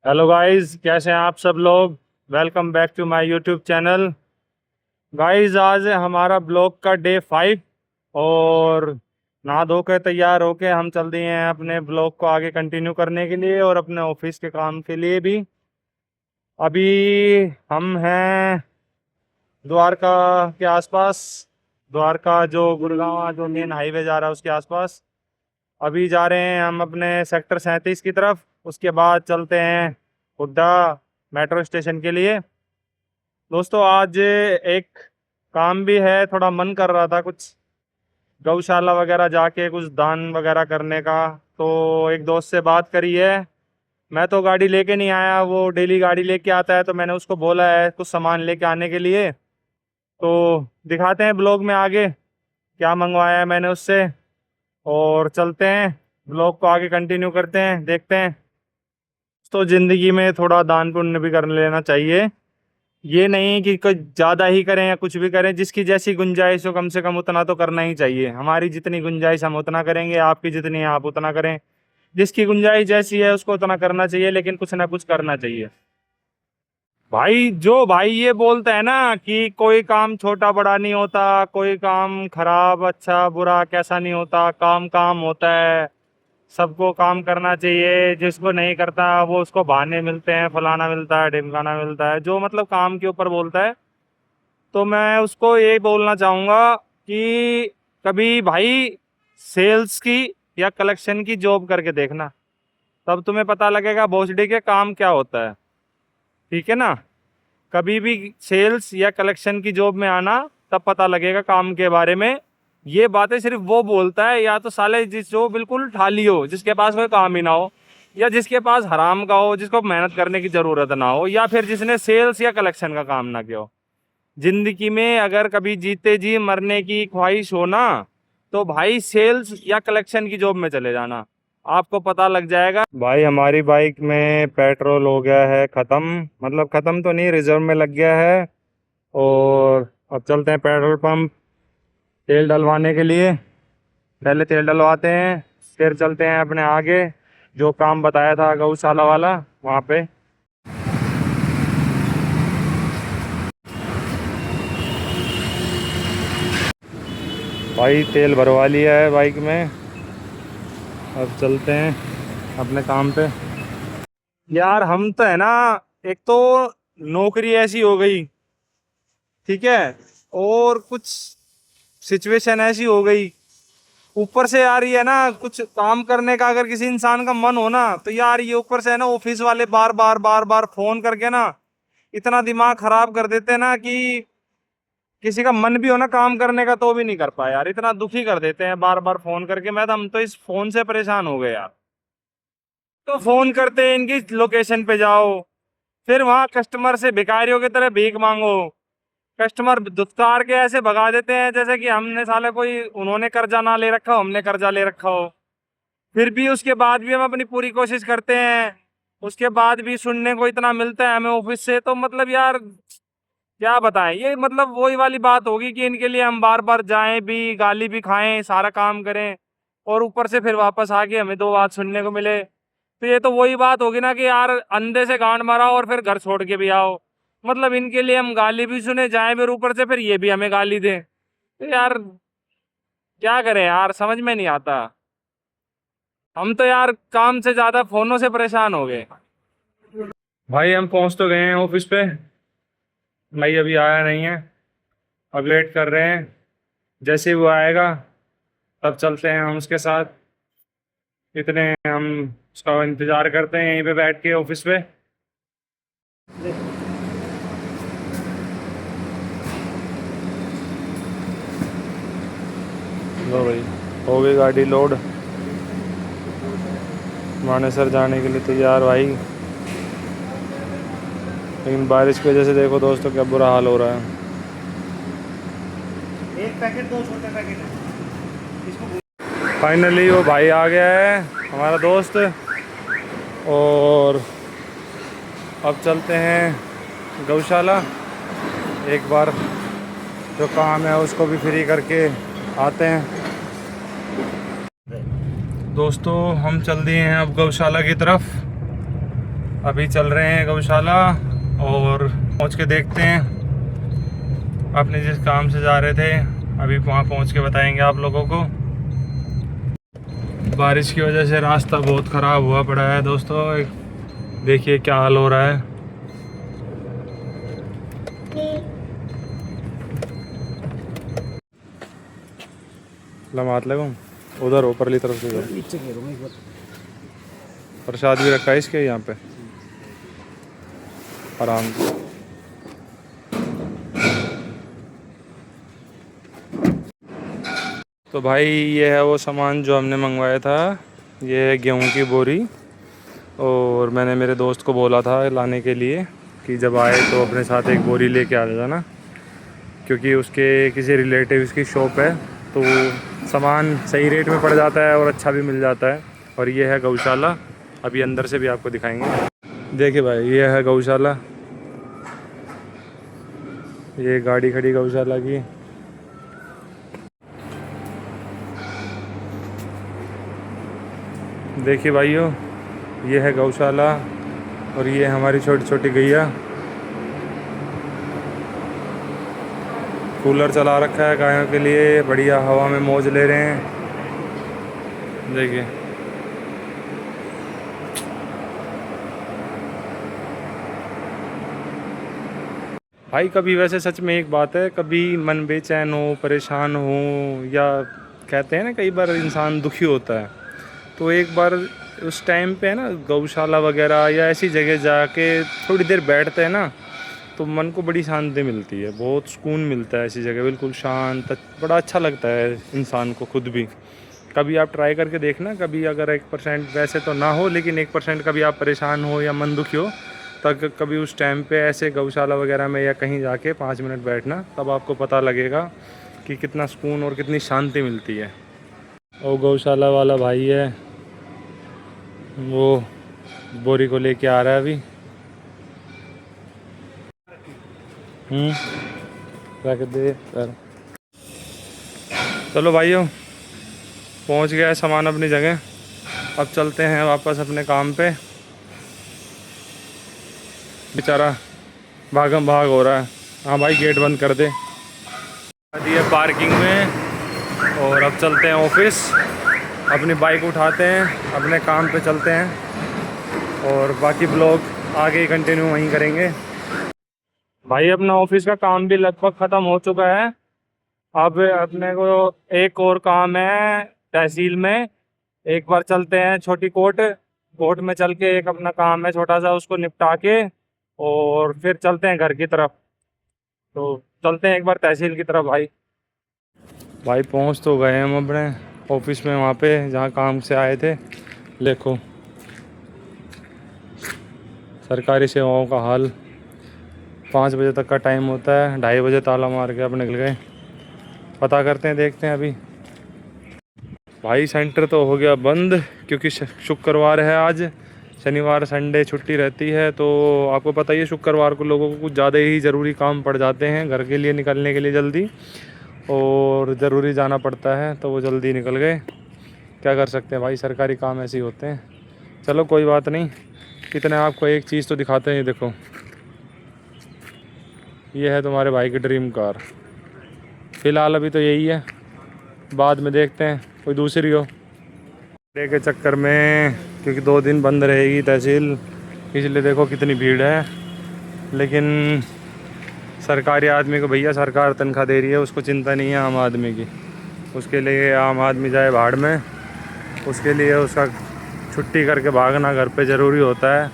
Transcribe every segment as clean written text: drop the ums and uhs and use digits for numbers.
Hello guys, कैसे हैं आप सब लोग। Welcome back to my YouTube channel. Guys, आज है हमारा ब्लॉग का डे 5 और नहा धो के तैयार होके हम चल दिए हैं अपने ब्लॉग को आगे कंटिन्यू करने के लिए और अपने ऑफिस के काम के लिए भी। अभी हम हैं द्वारका के आसपास। द्वारका जो गुड़गांव जो मेन हाईवे जा रहा है उसके आसपास अभी जा रहे हैं हम अपने सेक्टर 37 की तरफ। उसके बाद चलते हैं हुड्डा मेट्रो स्टेशन के लिए। दोस्तों, आज एक काम भी है, थोड़ा मन कर रहा था कुछ गौशाला वगैरह जाके कुछ दान वगैरह करने का। तो एक दोस्त से बात करी है। मैं तो गाड़ी लेके नहीं आया, वो डेली गाड़ी लेके आता है, तो मैंने उसको बोला है कुछ सामान लेके आने के लिए। तो दिखाते हैं ब्लॉग में आगे क्या मंगवाया है मैंने उससे, और चलते हैं ब्लॉग को आगे कंटिन्यू करते हैं, देखते हैं। तो ज़िंदगी में थोड़ा दान पुण्य भी कर लेना चाहिए। ये नहीं कि कुछ ज़्यादा ही करें या कुछ भी करें, जिसकी जैसी गुंजाइश हो कम से कम उतना तो करना ही चाहिए। हमारी जितनी गुंजाइश हम उतना करेंगे, आपकी जितनी है आप उतना करें। जिसकी गुंजाइश जैसी है उसको उतना करना चाहिए, लेकिन कुछ ना कुछ करना चाहिए। भाई ये बोलते हैं ना कि कोई काम छोटा बड़ा नहीं होता, कोई काम खराब अच्छा बुरा कैसा नहीं होता, काम काम होता है। सबको काम करना चाहिए, जिसको नहीं करता वो उसको बहाने मिलते हैं, फलाना मिलता है ढिमकाना मिलता है, जो मतलब काम के ऊपर बोलता है। तो मैं उसको ये बोलना चाहूँगा कि कभी भाई सेल्स की या कलेक्शन की जॉब करके देखना, तब तुम्हें पता लगेगा भोसडी के काम क्या होता है। ठीक है ना। कभी भी सेल्स या कलेक्शन की जॉब में आना, तब पता लगेगा काम के बारे में। ये बातें सिर्फ वो बोलता है या तो साले जो बिल्कुल ठाली हो, जिसके पास कोई काम ही ना हो, या जिसके पास हराम का हो, जिसको मेहनत करने की ज़रूरत ना हो, या फिर जिसने सेल्स या कलेक्शन का काम ना किया हो। जिंदगी में अगर कभी जीते जी मरने की ख्वाहिश हो ना, तो भाई सेल्स या कलेक्शन की जॉब में चले जाना, आपको पता लग जाएगा। भाई हमारी बाइक में पेट्रोल हो गया है ख़त्म, मतलब ख़त्म तो नहीं, रिजर्व में लग गया है। और अब चलते हैं पेट्रोल पंप तेल डलवाने के लिए। पहले तेल डलवाते हैं, फिर चलते हैं अपने आगे जो काम बताया था गौशाला वाला वहाँ पे। भाई तेल भरवा लिया है बाइक में, अब चलते हैं अपने काम पे। यार हम तो है ना, एक तो नौकरी ऐसी हो गई, ठीक है, और कुछ सिचुएशन ऐसी हो गई, ऊपर से यार ये है ना कुछ काम करने का अगर किसी इंसान का मन हो ना, तो यार ये ऊपर से है ना ऑफिस वाले बार बार बार बार फोन करके ना इतना दिमाग खराब कर देते हैं ना कि किसी का मन भी हो ना काम करने का तो भी नहीं कर पाए यार, इतना दुखी कर देते हैं बार बार फोन करके। हम तो इस फोन से परेशान हो गए यार। तो फोन करते हैं इनकी लोकेशन पे जाओ, फिर वहां कस्टमर से भिखारियों की तरह भीख मांगो। कस्टमर दुत्कार के ऐसे भगा देते हैं जैसे कि हमने साले कोई उन्होंने कर्जा ना ले रखा हो, हमने कर्जा ले रखा हो। फिर भी उसके बाद भी हम अपनी पूरी कोशिश करते हैं, उसके बाद भी सुनने को इतना मिलता है हमें ऑफिस से। तो मतलब यार क्या बताएं, ये मतलब वही वाली बात होगी कि इनके लिए हम बार बार जाएं भी, गाली भी खाएं, सारा काम करें, और ऊपर से फिर वापस आके हमें दो बात सुनने को मिले। तो ये तो वही बात होगी ना कि यार अंधे से गांड मारा और फिर घर छोड़ के भी आओ। मतलब इनके लिए हम गाली भी सुने जाएं फिर ऊपर से फिर ये भी हमें गाली दें। तो यार क्या करें यार, समझ में नहीं आता। हम तो यार काम से ज्यादा फोनों से परेशान हो गए। भाई हम पहुंच तो गए हैं ऑफिस पे, भाई अभी आया नहीं है, अब वेट कर रहे हैं। जैसे ही वो आएगा तब चलते हैं हम उसके साथ। इतने हम उसका इंतजार करते हैं यहीं पे बैठ के ऑफिस पे। लो भाई, हो गई गाड़ी लोड, मानेसर जाने के लिए तैयार भाई। लेकिन बारिश की वजह से देखो दोस्तों क्या बुरा हाल हो रहा है। एक पैकेट दो छोटे पैकेट है इसको। फाइनली वो भाई आ गया है हमारा दोस्त, और अब चलते हैं गौशाला। एक बार जो काम है उसको भी फ्री करके आते हैं। दोस्तों हम चल दिए हैं अब गौशाला की तरफ। अभी चल रहे हैं गौशाला और पहुंच के देखते हैं। अपने जिस काम से जा रहे थे अभी वहाँ पहुंच के बताएंगे आप लोगों को। बारिश की वजह से रास्ता बहुत ख़राब हुआ पड़ा है दोस्तों, देखिए क्या हाल हो रहा है। लमात लगो उधर ऊपरली तरफ से नीचे गिरूंगा एक बार। प्रसाद भी रखा है इसके यहाँ पे आराम से। तो भाई ये है वो सामान जो हमने मंगवाया था। ये है गेहूं की बोरी और मैंने मेरे दोस्त को बोला था लाने के लिए कि जब आए तो अपने साथ एक बोरी लेके आ जाना, क्योंकि उसके किसी रिलेटिव्स की शॉप है तो सामान सही रेट में पड़ जाता है और अच्छा भी मिल जाता है। और ये है गौशाला, अभी अंदर से भी आपको दिखाएंगे। देखिए भाई ये है गौशाला, ये गाड़ी खड़ी गौशाला की। देखिए भाइयों ये है गौशाला और ये हमारी छोटी छोटी गैया। कूलर चला रखा है गायों के लिए, बढ़िया हवा में मौज ले रहे हैं। देखिए भाई कभी वैसे सच में एक बात है, कभी मन बेचैन हो, परेशान हो, या कहते हैं ना कई बार इंसान दुखी होता है, तो एक बार उस टाइम पे है ना गौशाला वगैरह या ऐसी जगह जाके थोड़ी देर बैठते हैं ना तो मन को बड़ी शांति मिलती है, बहुत सुकून मिलता है। ऐसी जगह बिल्कुल शांत, बड़ा अच्छा लगता है इंसान को खुद भी। कभी आप ट्राई करके देखना, कभी अगर 1% वैसे तो ना हो लेकिन 1% कभी आप परेशान हो या मन दुखी हो तब कभी उस टाइम पे ऐसे गौशाला वगैरह में या कहीं जाके 5 मिनट बैठना, तब आपको पता लगेगा कि कितना सुकून और कितनी शांति मिलती है। और गौशाला वाला भाई है वो बोरी को लेके आ रहा है अभी। रख दे सर। चलो भाइयों पहुंच गया है सामान अपनी जगह, अब चलते हैं वापस अपने काम पे। बेचारा भागम भाग हो रहा है। हाँ भाई गेट बंद कर दे। दिए पार्किंग में और अब चलते हैं ऑफिस, अपनी बाइक उठाते हैं, अपने काम पे चलते हैं और बाकी ब्लॉग आगे ही कंटिन्यू वहीं करेंगे। भाई अपना ऑफिस का काम भी लगभग ख़त्म हो चुका है। अब अपने को एक और काम है तहसील में। एक बार चलते हैं छोटी कोर्ट में चल के, एक अपना काम है छोटा सा, उसको निपटा के और फिर चलते हैं घर की तरफ। तो चलते हैं एक बार तहसील की तरफ। भाई पहुंच तो गए हम अपने ऑफिस में, वहाँ पे जहाँ काम से आए थे। देखो सरकारी सेवाओं का हाल। 5 बजे तक का टाइम होता है, 2:30 बजे ताला मार के अपने निकल गए। पता करते हैं, देखते हैं अभी। भाई सेंटर तो हो गया बंद क्योंकि शुक्रवार है आज, शनिवार संडे छुट्टी रहती है। तो आपको पता ही है शुक्रवार को लोगों को कुछ ज़्यादा ही ज़रूरी काम पड़ जाते हैं घर के लिए निकलने के लिए जल्दी, और ज़रूरी जाना पड़ता है तो वो जल्दी निकल गए। क्या कर सकते हैं भाई, सरकारी काम ऐसे ही होते हैं। चलो कोई बात नहीं। इतने आपको एक चीज़ तो दिखाते हैं, देखो ये है तुम्हारे भाई की ड्रीम कार। फ़िलहाल अभी तो यही है, बाद में देखते हैं कोई दूसरी हो। डे के चक्कर में क्योंकि 2 दिन बंद रहेगी तहसील, इसलिए देखो कितनी भीड़ है। लेकिन सरकारी आदमी को भैया सरकार तनख्वाह दे रही है, उसको चिंता नहीं है आम आदमी की। उसके लिए आम आदमी जाए भाड़ में, उसके लिए उसका छुट्टी करके भागना घर पे ज़रूरी होता है।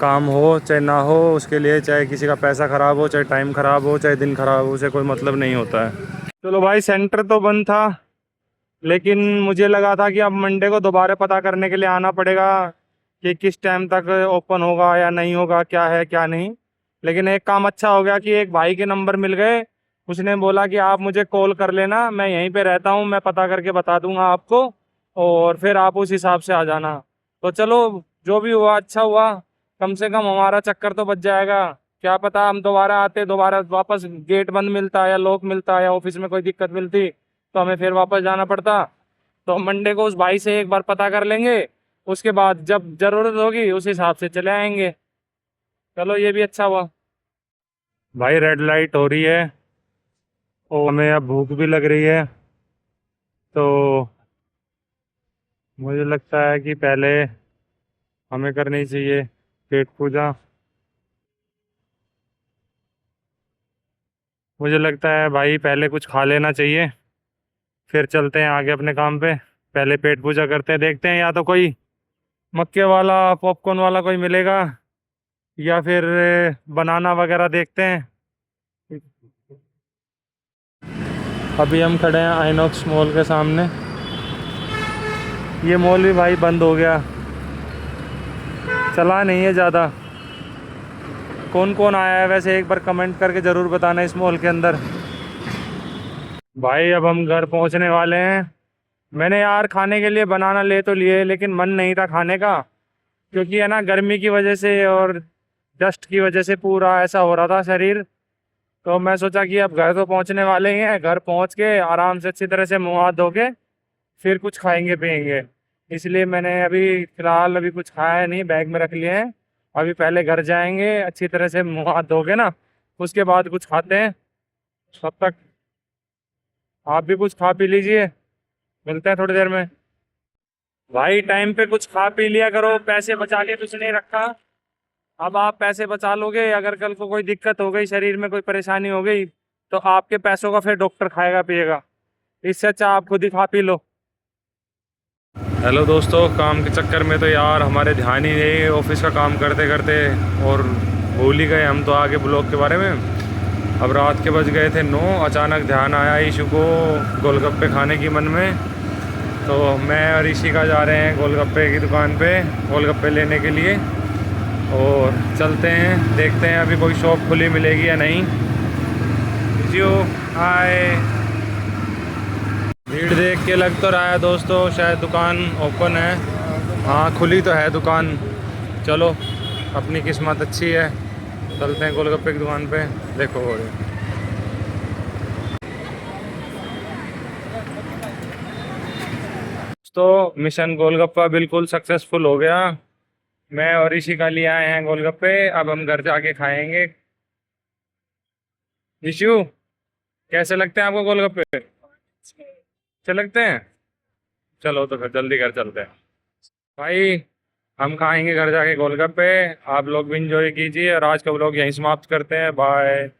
काम हो चाहे ना हो उसके लिए, चाहे किसी का पैसा ख़राब हो, चाहे टाइम ख़राब हो, चाहे दिन ख़राब हो, उसे कोई मतलब नहीं होता है। चलो भाई सेंटर तो बंद था, लेकिन मुझे लगा था कि अब मंडे को दोबारा पता करने के लिए आना पड़ेगा कि किस टाइम तक ओपन होगा या नहीं होगा, क्या है क्या नहीं। लेकिन एक काम अच्छा हो गया कि एक भाई के नंबर मिल गए। उसने बोला कि आप मुझे कॉल कर लेना, मैं यहीं पे रहता हूँ, मैं पता करके बता दूंगा आपको और फिर आप उस हिसाब से आ जाना। तो चलो जो भी हुआ अच्छा हुआ, कम से कम हमारा चक्कर तो बच जाएगा। क्या पता हम दोबारा आते, दोबारा वापस गेट बंद मिलता या लॉक मिलता या ऑफिस में कोई दिक्कत मिलती तो हमें फिर वापस जाना पड़ता। तो हम मंडे को उस भाई से एक बार पता कर लेंगे, उसके बाद जब ज़रूरत होगी उस हिसाब से चले आएंगे। चलो ये भी अच्छा हुआ। भाई रेड लाइट हो रही है और हमें अब भूख भी लग रही है, तो मुझे लगता है कि पहले हमें करनी चाहिए पेट पूजा। मुझे लगता है भाई पहले कुछ खा लेना चाहिए, फिर चलते हैं आगे अपने काम पे। पहले पेट पूजा करते हैं, देखते हैं या तो कोई मक्के वाला पॉपकॉर्न वाला कोई मिलेगा, या फिर बनाना वगैरह देखते हैं। अभी हम खड़े हैं आइनॉक्स मॉल के सामने। ये मॉल भी भाई बंद हो गया, चला नहीं है ज़्यादा। कौन कौन आया है वैसे एक बार कमेंट करके ज़रूर बताना इस मॉल के अंदर। भाई अब हम घर पहुंचने वाले हैं। मैंने यार खाने के लिए बनाना ले तो लिए, लेकिन मन नहीं था खाने का, क्योंकि है ना गर्मी की वजह से और डस्ट की वजह से पूरा ऐसा हो रहा था शरीर। तो मैं सोचा कि अब घर तो पहुंचने वाले ही हैं, घर पहुंच के आराम से अच्छी तरह से मुंह हाथ धो के फिर कुछ खाएंगे पियेंगे। इसलिए मैंने अभी फ़िलहाल अभी कुछ खाया नहीं, बैग में रख लिए हैं। अभी पहले घर जाएंगे अच्छी तरह से मुंह हाथ धो के ना, उसके बाद कुछ खाते हैं। तब तक आप भी कुछ खा पी लीजिए, मिलते हैं थोड़ी देर में। भाई टाइम पे कुछ खा पी लिया करो, पैसे बचा के कुछ नहीं रखा। अब आप पैसे बचा लोगे, अगर कल को कोई दिक्कत हो गई, शरीर में कोई परेशानी हो गई, तो आपके पैसों का फिर डॉक्टर खाएगा पिएगा। इससे अच्छा आप खुद ही खा पी लो। हेलो दोस्तों, काम के चक्कर में तो यार हमारे ध्यान ही नहीं ऑफिस का काम करते करते, और भूल ही गए हम तो आगे ब्लॉग के बारे में। अब रात के बज गए थे 9, अचानक ध्यान आया ईशु को गोलगप्पे खाने की मन में। तो मैं और ईशिका जा रहे हैं गोलगप्पे की दुकान पे गोलगप्पे लेने के लिए, और चलते हैं देखते हैं अभी कोई शॉप खुली मिलेगी या नहीं। जो हाय, भीड़ देख के लग तो रहा है दोस्तों शायद दुकान ओपन है। हाँ खुली तो है दुकान। चलो अपनी किस्मत अच्छी है, चलते हैं गोलगप्पे की दुकान पे। देखो हो रहे तो मिशन गोलगप्पा बिल्कुल सक्सेसफुल हो गया। मैं और ऋषिका लिए आए हैं गोलगप्पे, अब हम घर जाके खाएंगे। ऋषु कैसे लगते हैं आपको गोलगप्पे? अच्छे लगते हैं। चलो तो फिर जल्दी घर चलते हैं भाई, हम खाएंगे घर जाके गोलगप्पे। आप लोग भी इंजॉय कीजिए, और आज का व्लॉग यहीं समाप्त करते हैं। बाय।